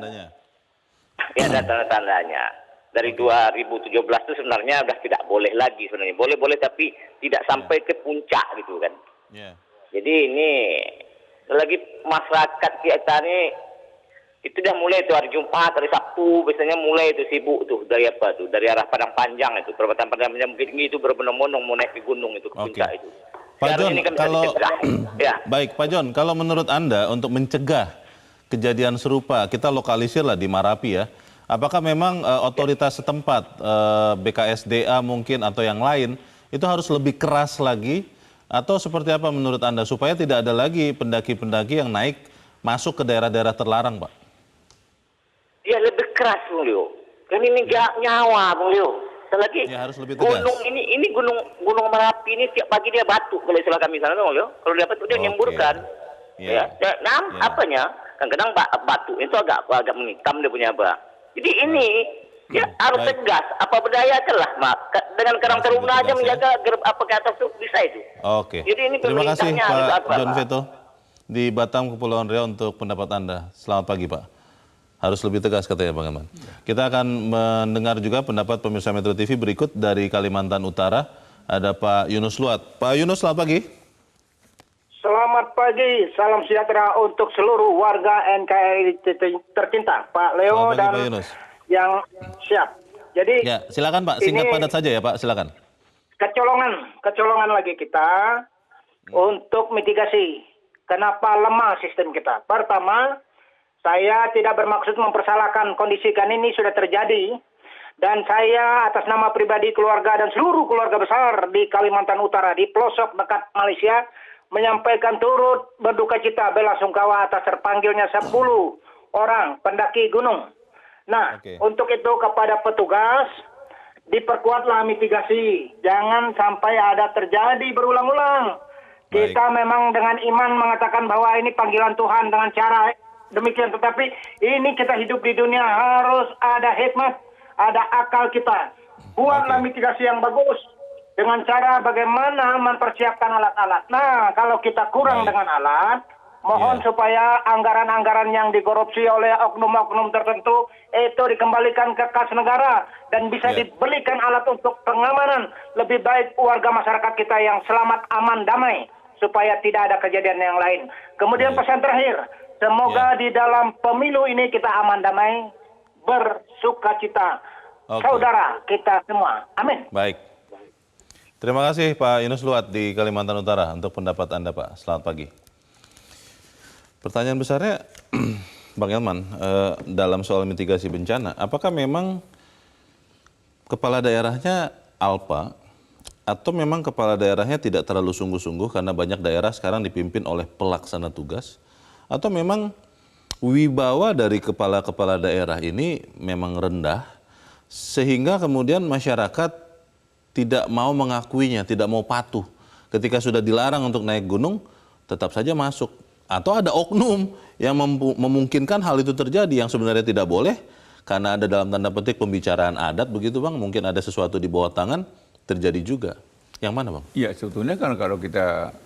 ada tanda-tandanya. Dari 2017 itu sebenarnya sudah tidak boleh lagi sebenarnya. Boleh tapi tidak sampai ke puncak gitu kan. Jadi ini lagi masyarakat kita ini itu dah mulai tuh hari Jumat, hari Sabtu biasanya mulai itu sibuk tuh dari arah Padang Panjang itu, perempatan Padang Panjang Bukit Tinggi itu berbondong-bondong mau naik ke gunung itu ke puncak itu. Pak John, Baik Pak John, kalau menurut Anda untuk mencegah kejadian serupa, kita lokalisir lah di Marapi ya. Apakah memang otoritas setempat, BKSDA mungkin atau yang lain, itu harus lebih keras lagi? Atau seperti apa menurut Anda supaya tidak ada lagi pendaki-pendaki yang naik masuk ke daerah-daerah terlarang, Pak? Ya lebih keras, Bung Leo. Kan ini nyawa, Bung Leo. Lagi ya, harus lebih tegas. Gunung ini gunung Merapi ini tiap pagi dia batuk kalau istilah kami sana, Bung Leo. Kalau dapat dia nyemburkan. Apanya? Kadang-kadang batuk itu agak menghitam dia punya apa. Jadi ini harus tegas. Apa berdaya lah, Mak. Dengan Karang Taruna aja menjaga apa ke atas itu bisa itu. Oke. Jadi ini terima kasih Pak John Pak. Veto di Batam, Kepulauan Riau untuk pendapat Anda. Selamat pagi, Pak. Harus lebih tegas katanya Bang Elman. Kita akan mendengar juga pendapat pemirsa Metro TV berikut dari Kalimantan Utara. Ada Pak Yunus Luat. Pak Yunus, selamat pagi. Selamat pagi, salam sejahtera untuk seluruh warga NKRI tercinta, Pak Leo dan yang siap. Jadi ya, silakan Pak, singkat padat saja ya Pak, silakan. Kecolongan lagi kita untuk mitigasi. Kenapa lemah sistem kita? Pertama, saya tidak bermaksud mempersalahkan kondisi kan ini sudah terjadi. Dan saya atas nama pribadi keluarga dan seluruh keluarga besar di Kalimantan Utara, di pelosok dekat Malaysia, menyampaikan turut berduka cita belasungkawa atas terpanggilnya 10 orang pendaki gunung. Nah, untuk itu kepada petugas, diperkuatlah mitigasi. Jangan sampai ada terjadi berulang-ulang. Kita memang dengan iman mengatakan bahwa ini panggilan Tuhan dengan cara demikian. Tetapi ini kita hidup di dunia harus ada hikmat, ada akal kita. Buatlah mitigasi yang bagus. Dengan cara bagaimana mempersiapkan alat-alat. Nah, kalau kita kurang dengan alat, mohon supaya anggaran-anggaran yang dikorupsi oleh oknum-oknum tertentu itu dikembalikan ke kas negara dan bisa dibelikan alat untuk pengamanan lebih baik warga masyarakat kita yang selamat, aman, damai supaya tidak ada kejadian yang lain. Kemudian pesan terakhir, semoga di dalam pemilu ini kita aman, damai, bersukacita. Saudara kita semua. Amin. Baik. Terima kasih Pak Yunus Luat di Kalimantan Utara untuk pendapat Anda Pak. Selamat pagi. Pertanyaan besarnya, Bang Elman, dalam soal mitigasi bencana, apakah memang kepala daerahnya alpa atau memang kepala daerahnya tidak terlalu sungguh-sungguh karena banyak daerah sekarang dipimpin oleh pelaksana tugas, atau memang wibawa dari kepala-kepala daerah ini memang rendah sehingga kemudian masyarakat tidak mau mengakuinya, tidak mau patuh. Ketika sudah dilarang untuk naik gunung, tetap saja masuk. Atau ada oknum yang memungkinkan hal itu terjadi yang sebenarnya tidak boleh karena ada dalam tanda petik pembicaraan adat begitu Bang, mungkin ada sesuatu di bawah tangan, terjadi juga. Yang mana Bang? Ya sebetulnya kan kalau kita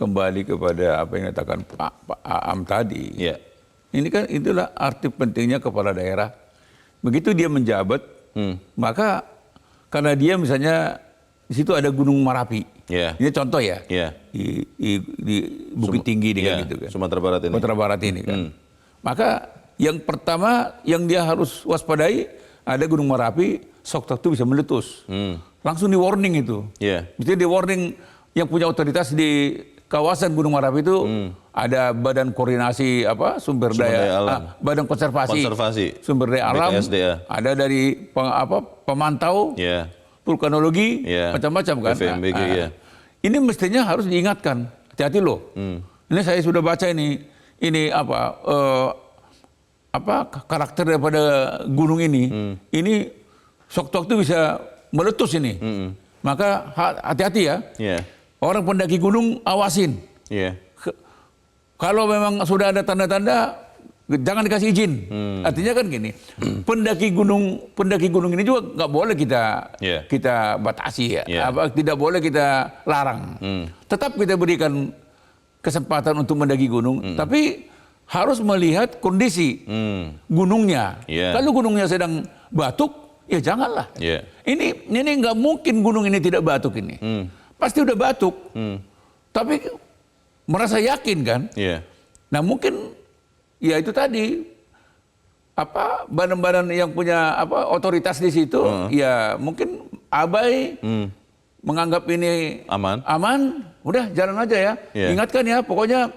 kembali kepada apa yang dikatakan Pak Aam tadi, Ya. ini kan itulah arti pentingnya kepala daerah. Begitu dia menjabat, maka karena dia misalnya di situ ada Gunung Merapi, ini contoh ya, di Bukit Tinggi dengan gitu kan, Sumatera Barat ini. Sumatera Barat ini kan. Maka yang pertama yang dia harus waspadai ada Gunung Merapi, sewaktu bisa meletus. Langsung di warning itu. Misalnya di warning yang punya otoritas di kawasan Gunung Merapi itu ada Badan Koordinasi Sumber Daya Alam, Badan Konservasi Sumber Daya Alam, BKSDA. Ada dari pemantau, vulkanologi, macam-macam kan. PVMBG, Ini mestinya harus diingatkan, hati-hati loh. Ini saya sudah baca ini karakter daripada gunung ini. Ini sewaktu bisa meletus ini. Maka hati-hati ya. Orang pendaki gunung awasin. Kalau memang sudah ada tanda-tanda, jangan dikasih izin. Artinya kan gini, pendaki gunung ini juga nggak boleh kita batasi ya. Tidak boleh kita larang. Tetap kita berikan kesempatan untuk mendaki gunung, tapi harus melihat kondisi gunungnya. Kalau gunungnya sedang batuk, ya janganlah. Ini nggak mungkin gunung ini tidak batuk ini. Pasti udah batuk. Tapi merasa yakin kan? Nah mungkin ya itu tadi badan-badan yang punya otoritas di situ ya mungkin abai, menganggap ini aman, udah jalan aja ya. Ingatkan ya, pokoknya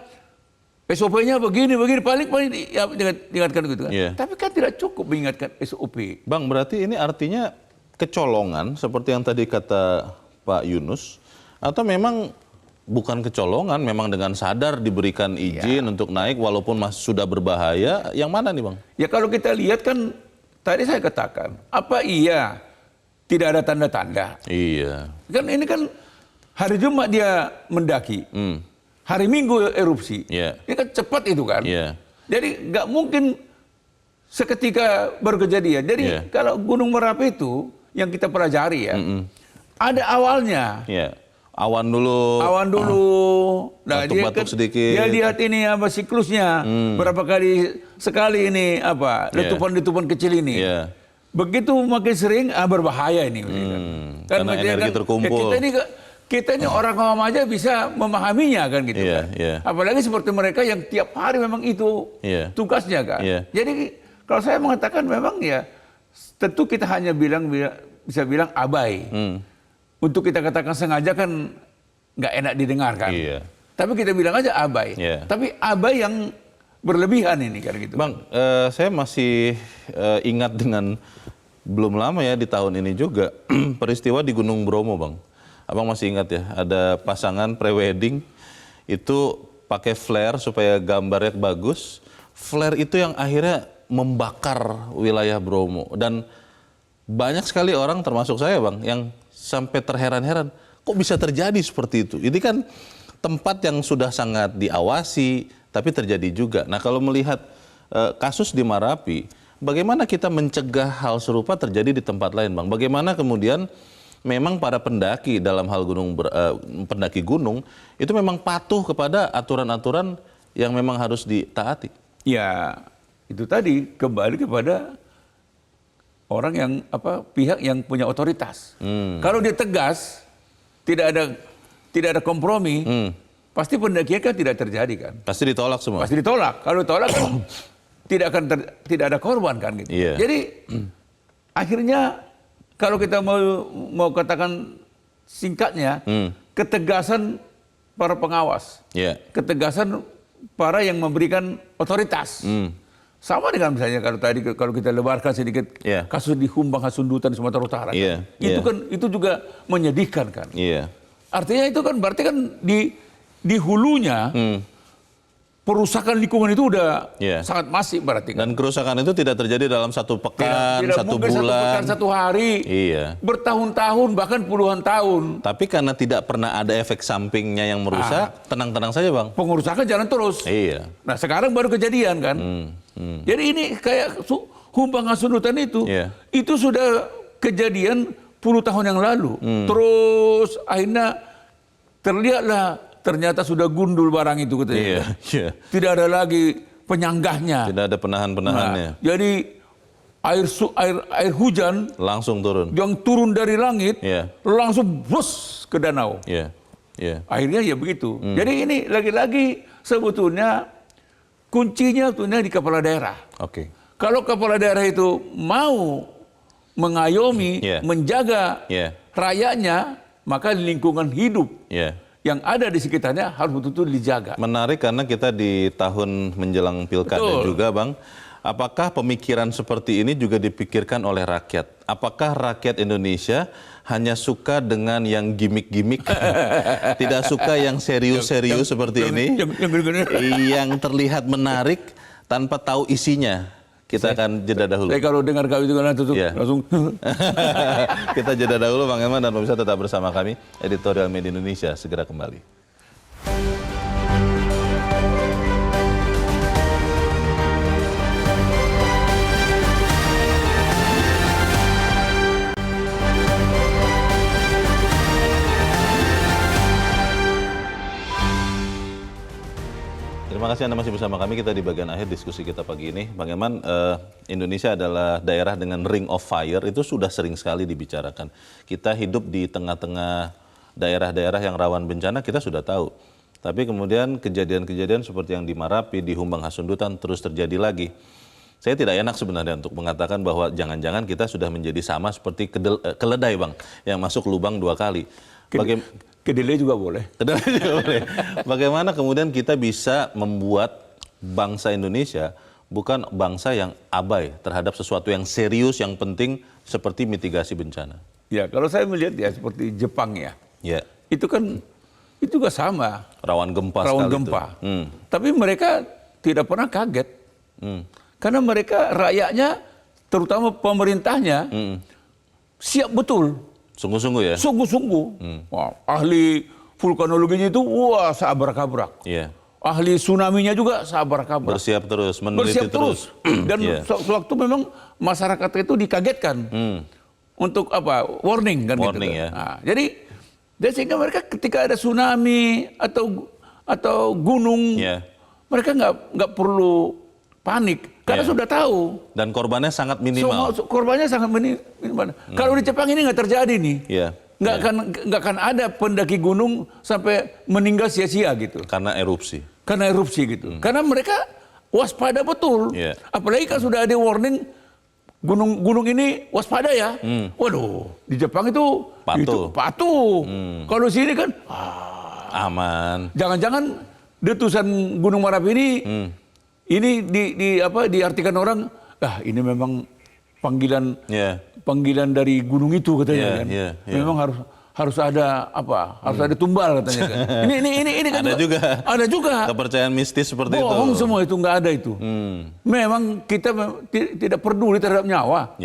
SOP-nya begini paling ya, diingatkan gitu kan. Tapi kan tidak cukup mengingatkan SOP. Bang, berarti ini artinya kecolongan seperti yang tadi kata Pak Yunus, atau memang bukan kecolongan, memang dengan sadar diberikan izin untuk naik walaupun masih sudah berbahaya, yang mana nih Bang? Ya kalau kita lihat kan, tadi saya katakan, apa iya tidak ada tanda-tanda? Iya. Kan ini kan hari Jumat dia mendaki, hari Minggu erupsi, ini kan cepat itu kan? Jadi nggak mungkin seketika baru kejadian. Jadi kalau Gunung Merapi itu, yang kita pelajari ya, ada awalnya. Awan dulu. Nah, batuk-batuk sedikit. Dia lihat ini siklusnya. Berapa kali sekali ini letupan-letupan kecil ini. Begitu makin sering berbahaya ini. Karena energi terkumpul. Kita ini orang awam aja bisa memahaminya kan gitu kan. Apalagi seperti mereka yang tiap hari memang itu tugasnya kan. Jadi kalau saya mengatakan memang ya tentu kita hanya bisa bilang abai. Untuk kita katakan sengaja kan nggak enak didengarkan. Tapi kita bilang aja abai. Tapi abai yang berlebihan ini kan gitu. Bang, saya masih ingat dengan belum lama ya di tahun ini juga peristiwa di Gunung Bromo, Bang. Abang masih ingat ya, ada pasangan prewedding itu pakai flare supaya gambarnya bagus. Flare itu yang akhirnya membakar wilayah Bromo, dan banyak sekali orang termasuk saya Bang yang sampai terheran-heran, kok bisa terjadi seperti itu? Ini kan tempat yang sudah sangat diawasi, tapi terjadi juga. Nah kalau melihat kasus di Merapi, bagaimana kita mencegah hal serupa terjadi di tempat lain Bang? Bagaimana kemudian memang para pendaki dalam hal pendaki gunung, itu memang patuh kepada aturan-aturan yang memang harus ditaati? Ya, itu tadi kembali kepada orang yang pihak yang punya otoritas. Kalau dia tegas, tidak ada kompromi, pasti pendakian kan tidak terjadi kan. Pasti ditolak semua. Pasti ditolak. Kalau ditolak kan tidak ada korban kan gitu. Jadi akhirnya kalau kita mau katakan singkatnya, ketegasan para pengawas, ketegasan para yang memberikan otoritas. Sama dengan misalnya kalau kita lebarkan sedikit kasus di Humbang Hasundutan Sumatera Utara, kan? Itu juga menyedihkan kan. Artinya itu kan berarti kan di hulunya perusakan lingkungan itu udah sangat masif berarti kan. Dan kerusakan itu tidak terjadi dalam satu pekan, tidak satu mungkin bulan, satu pekan, satu hari, bertahun-tahun bahkan puluhan tahun. Tapi karena tidak pernah ada efek sampingnya yang merusak, tenang-tenang saja bang. Pengerusakan jalan terus. Nah sekarang baru kejadian kan. Jadi ini kayak Humbang Hasundutan itu sudah kejadian puluh tahun yang lalu. Terus akhirnya terlihatlah ternyata sudah gundul barang itu katanya. Tidak ada lagi penyanggahnya. Tidak ada penahan-penahannya. Nah, jadi air hujan langsung turun. Yang turun dari langit langsung bus ke danau. Akhirnya ya begitu. Jadi ini lagi-lagi sebetulnya kuncinya di kepala daerah. Kalau kepala daerah itu mau mengayomi, menjaga rakyatnya, maka lingkungan hidup yang ada di sekitarnya harus betul-betul dijaga. Menarik karena kita di tahun menjelang pilkada juga bang. Apakah pemikiran seperti ini juga dipikirkan oleh rakyat? Apakah rakyat Indonesia hanya suka dengan yang gimmick-gimmick, tidak suka yang serius-serius seperti ini, yang terlihat menarik tanpa tahu isinya? Kita akan jeda dahulu. Saya kalau dengar kau itu langsung. Kita jeda dahulu Bang Eman dan pemirsa tetap bersama kami. Editorial Media Indonesia segera kembali. Terima kasih Anda masih bersama kami. Kita di bagian akhir diskusi kita pagi ini. Bang Eman, Indonesia adalah daerah dengan ring of fire, itu sudah sering sekali dibicarakan. Kita hidup di tengah-tengah daerah-daerah yang rawan bencana, kita sudah tahu. Tapi kemudian kejadian-kejadian seperti yang di Marapi, di Humbang Hasundutan terus terjadi lagi. Saya tidak enak sebenarnya untuk mengatakan bahwa jangan-jangan kita sudah menjadi sama seperti keledai Bang, yang masuk lubang 2 kali. Kedelai juga boleh. Kedelai juga boleh. Bagaimana kemudian kita bisa membuat bangsa Indonesia bukan bangsa yang abai terhadap sesuatu yang serius, yang penting seperti mitigasi bencana? Ya, kalau saya melihat ya seperti Jepang ya. Itu kan itu juga sama. Rawan gempa. Tapi mereka tidak pernah kaget. Karena mereka rakyatnya, terutama pemerintahnya, siap betul. Sungguh-sungguh ya? Sungguh-sungguh. Wah, ahli vulkanologinya itu sabrak-kabrak. Ahli tsunami-nya juga sabrak-kabrak. Bersiap terus, meneliti terus. Dan sewaktu memang masyarakat itu dikagetkan. Untuk apa? Warning kan gitu. Ya. Nah, jadi sehingga mereka ketika ada tsunami atau gunung, mereka nggak perlu panik. Karena sudah tahu. Dan korbannya sangat minimal. Korbannya sangat minimal. Kalau di Jepang ini nggak terjadi nih. Nggak akan ada pendaki gunung sampai meninggal sia-sia gitu. Karena erupsi. Gitu. Karena mereka waspada betul. Apalagi kan sudah ada warning gunung ini waspada ya. Waduh, di Jepang itu patuh. Kalau di sini kan aman. Jangan-jangan letusan Gunung Marapi ini diartikan orang, ini memang panggilan dari gunung itu katanya kan. Memang harus ada harus ada tumbal katanya kan. Ini kan ada juga. Kepercayaan mistis seperti itu. Bohong semua itu, nggak ada itu. Memang kita tidak peduli terhadap nyawa.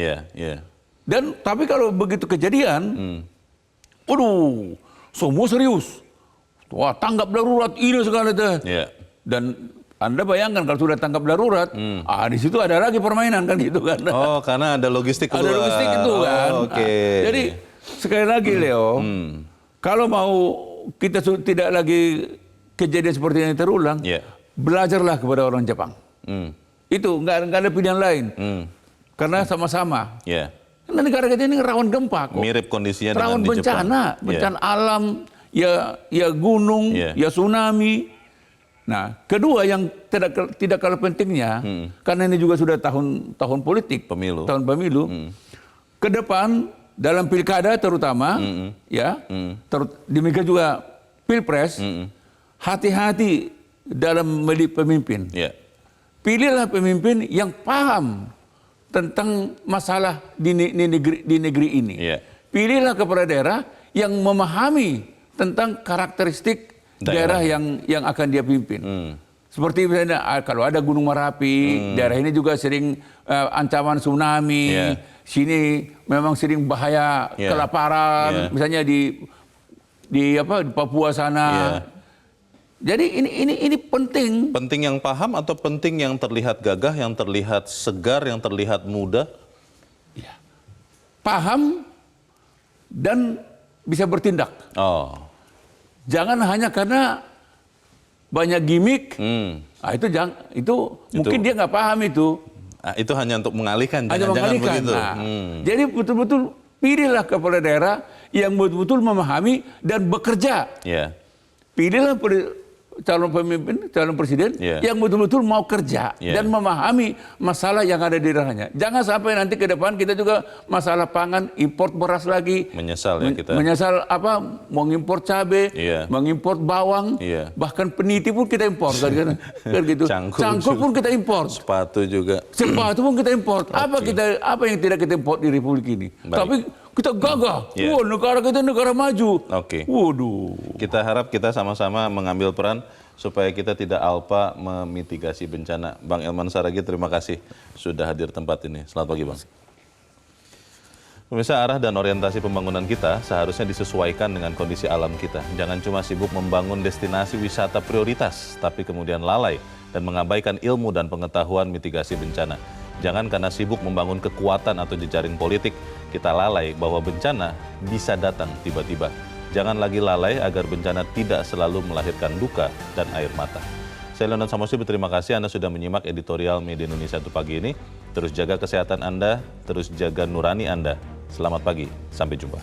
Dan tapi kalau begitu kejadian, waduh, semua serius. Wah, tanggap darurat ini segala itu. Dan Anda bayangkan kalau sudah tanggap darurat, di situ ada lagi permainan kan gitu kan. Oh, karena ada logistik keluar. Ada logistik itu kan. Jadi sekali lagi Leo, kalau mau kita tidak lagi kejadian seperti ini terulang, belajarlah kepada orang Jepang. Itu nggak ada pilihan lain. Karena sama-sama. Karena negara kita ini rawan gempa kok. Mirip kondisinya rawan dengan di Jepang. Bencana alam, ya gunung, ya tsunami. Nah, kedua yang tidak kalah pentingnya, karena ini juga sudah tahun politik, tahun pemilu. Ke depan dalam pilkada terutama, ya, demikian juga pilpres, hati-hati dalam memilih pemimpin. Yeah. Pilihlah pemimpin yang paham tentang masalah di negeri ini. Yeah. Pilihlah kepala daerah yang memahami tentang karakteristik daerah yang akan dia pimpin. Seperti misalnya kalau ada Gunung Merapi, daerah ini juga sering ancaman tsunami. Yeah. Sini memang sering bahaya kelaparan, misalnya di Papua sana. Yeah. Jadi ini penting. Penting yang paham atau penting yang terlihat gagah, yang terlihat segar, yang terlihat muda? Ya. Paham dan bisa bertindak. Oh. Jangan hanya karena banyak gimmick. Nah, itu mungkin dia nggak paham itu. Itu hanya untuk mengalihkan, hanya jangan mengalihkan. begitu. Nah, jadi betul-betul pilihlah kepala daerah yang betul-betul memahami dan bekerja. Yeah. Pilihlah calon pemimpin, calon presiden yang betul-betul mau kerja dan memahami masalah yang ada di daerahnya. Jangan sampai nanti ke depan kita juga masalah pangan, import beras lagi. Menyesal ya kita. Menyesal mengimpor cabai, mengimpor bawang, bahkan peniti pun kita impor kan gitu. Cangkul pun kita impor. Sepatu juga. Sepatu pun kita impor. Apa yang tidak kita impor di Republik ini? Baik. Tapi kita gagah. Wah, negara kita negara maju. Oke. Waduh. Kita harap kita sama-sama mengambil peran supaya kita tidak alpa memitigasi bencana. Bang Elman Saragih, terima kasih sudah hadir tempat ini. Selamat pagi, Bang. Pemirsa, arah dan orientasi pembangunan kita seharusnya disesuaikan dengan kondisi alam kita. Jangan cuma sibuk membangun destinasi wisata prioritas, tapi kemudian lalai dan mengabaikan ilmu dan pengetahuan mitigasi bencana. Jangan karena sibuk membangun kekuatan atau jejaring politik, kita lalai bahwa bencana bisa datang tiba-tiba. Jangan lagi lalai agar bencana tidak selalu melahirkan duka dan air mata. Saya Leonard Samosi berterima kasih Anda sudah menyimak editorial Media Indonesia untuk pagi ini. Terus jaga kesehatan Anda, terus jaga nurani Anda. Selamat pagi, sampai jumpa.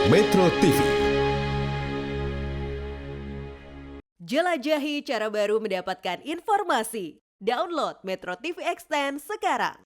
Metro TV. Jelajahi cara baru mendapatkan informasi. Download Metro TV Extend sekarang.